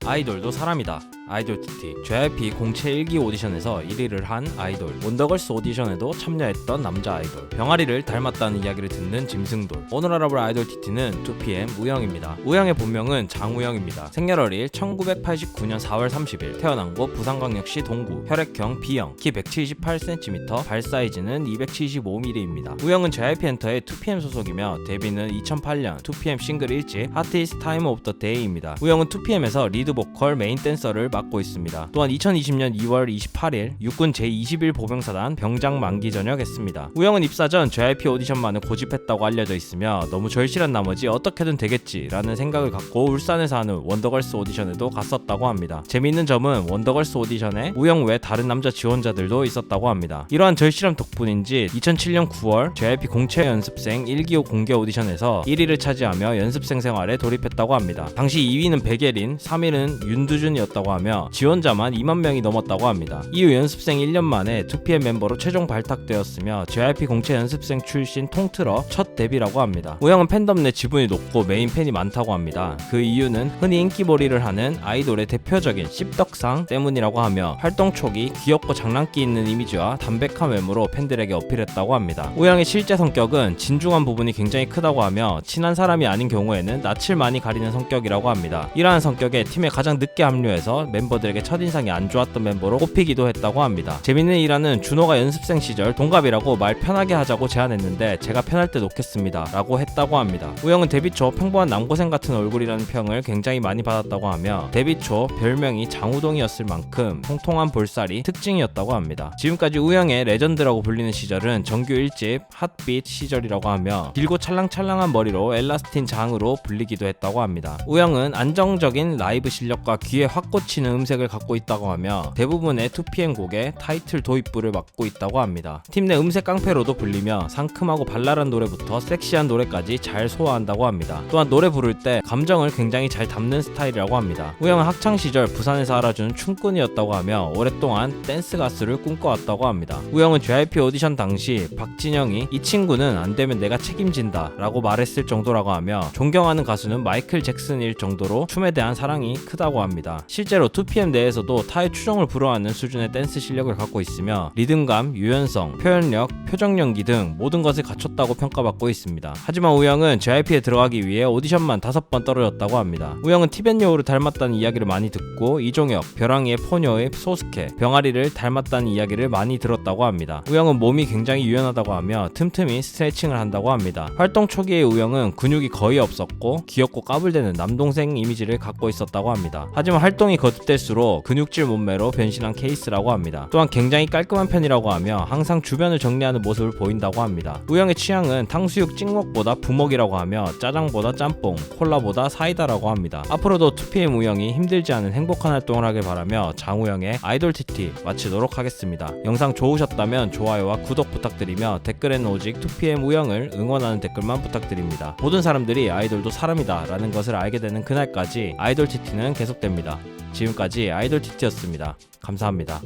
아이돌도 사람이다. 아이돌 TT JYP 공채 1기 오디션에서 1위를 한 아이돌, 원더걸스 오디션에도 참여했던 남자 아이돌, 병아리를 닮았다는 이야기를 듣는 짐승돌. 오늘 알아볼 아이돌 TT는 2PM 우영입니다. 우영의 본명은 장우영입니다. 생년월일 1989년 4월 30일, 태어난 곳 부산광역시 동구, 혈액형 B형, 키 178cm, 발 사이즈는 275mm입니다. 우영은 JYP 엔터의 2PM 소속이며 데뷔는 2008년 2PM 싱글 1집 Hot is Time of the Day입니다. 우영은 2PM에서 리드 보컬, 메인 댄서를 맡고 있습니다. 또한 2020년 2월 28일 육군 제21 보병사단 병장 만기 전역했습니다. 우영은 입사 전 JYP 오디션만을 고집했다고 알려져 있으며 너무 절실한 나머지 어떻게든 되겠지라는 생각을 갖고 울산에서 하는 원더걸스 오디션에도 갔었다고 합니다. 재미있는 점은 원더걸스 오디션에 우영 외 다른 남자 지원자들도 있었다고 합니다. 이러한 절실함 덕분인지 2007년 9월 JYP 공채 연습생 1기호 공개 오디션에서 1위를 차지하며 연습생 생활에 돌입했다고 합니다. 당시 2위는 백예린, 3위는 윤두준이었다고 하며 지원자만 2만 명이 넘었다고 합니다. 이후 연습생 1년 만에 2PM 멤버로 최종 발탁되었으며 JYP 공채 연습생 출신 통틀어 첫 데뷔라고 합니다. 우영은 팬덤 내 지분이 높고 메인 팬이 많다고 합니다. 그 이유는 흔히 인기몰이를 하는 아이돌의 대표적인 씹덕상 때문이라고 하며 활동 초기 귀엽고 장난기 있는 이미지와 담백한 외모로 팬들에게 어필했다고 합니다. 우영의 실제 성격은 진중한 부분이 굉장히 크다고 하며 친한 사람이 아닌 경우에는 낯을 많이 가리는 성격이라고 합니다. 이러한 성격에 팀에 가장 늦게 합류해서 멤버들에게 첫인상이 안 좋았던 멤버로 꼽히기도 했다고 합니다. 재밌는 일화는 준호가 연습생 시절 동갑이라고 말 편하게 하자고 제안했는데 제가 편할 때 놓겠습니다 라고 했다고 합니다. 우영은 데뷔 초 평범한 남고생 같은 얼굴이라는 평을 굉장히 많이 받았다고 하며 데뷔 초 별명이 장우동이었을 만큼 통통한 볼살이 특징이었다고 합니다. 지금까지 우영의 레전드라고 불리는 시절은 정규 1집 핫빛 시절이라고 하며 길고 찰랑찰랑한 머리로 엘라스틴 장으로 불리기도 했다고 합니다. 우영은 안정적인 라이브 실력과 귀에 확 꽂히는 음색을 갖고 있다고 하며 대부분의 2PM 곡의 타이틀 도입부를 맡고 있다고 합니다. 팀 내 음색 깡패로도 불리며 상큼하고 발랄한 노래부터 섹시한 노래까지 잘 소화한다고 합니다. 또한 노래 부를 때 감정을 굉장히 잘 담는 스타일이라고 합니다. 우영은 학창시절 부산에서 알아준 춤꾼이었다고 하며 오랫동안 댄스 가수를 꿈꿔왔다고 합니다. 우영은 JYP 오디션 당시 박진영이 이 친구는 안되면 내가 책임진다 라고 말했을 정도라고 하며 존경하는 가수는 마이클 잭슨일 정도로 춤에 대한 사랑이 크다고 합니다. 실제로 2PM 내에서도 타의 추종을 불허하는 수준의 댄스 실력을 갖고 있으며 리듬감, 유연성, 표현력, 표정 연기 등 모든 것을 갖췄다고 평가받고 있습니다. 하지만 우영은 JYP에 들어가기 위해 오디션만 5번 떨어졌다고 합니다. 우영은 티벳여우를 닮았다는 이야기를 많이 듣고 이종혁, 벼랑이의 포녀의 소스케, 병아리를 닮았다는 이야기를 많이 들었다고 합니다. 우영은 몸이 굉장히 유연하다고 하며 틈틈이 스트레칭을 한다고 합니다. 활동 초기의 우영은 근육이 거의 없었고 귀엽고 까불대는 남동생 이미지를 갖고 있었다고 합니다. 하지만 활동이 거듭될수록 근육질 몸매로 변신한 케이스라고 합니다. 또한 굉장히 깔끔한 편이라고 하며 항상 주변을 정리하는 모습을 보인다고 합니다. 우영의 취향은 탕수육 찍먹보다 부먹이라고 하며 짜장보다 짬뽕, 콜라보다 사이다라고 합니다. 앞으로도 2PM 우영이 힘들지 않은 행복한 활동을 하길 바라며 장우영의 아이돌 TT 마치도록 하겠습니다. 영상 좋으셨다면 좋아요와 구독 부탁드리며 댓글에는 오직 2PM 우영을 응원하는 댓글만 부탁드립니다. 모든 사람들이 아이돌도 사람이다 라는 것을 알게 되는 그날까지 아이돌 TT는 계속됩니다. 지금까지 아이돌 TT였습니다. 감사합니다.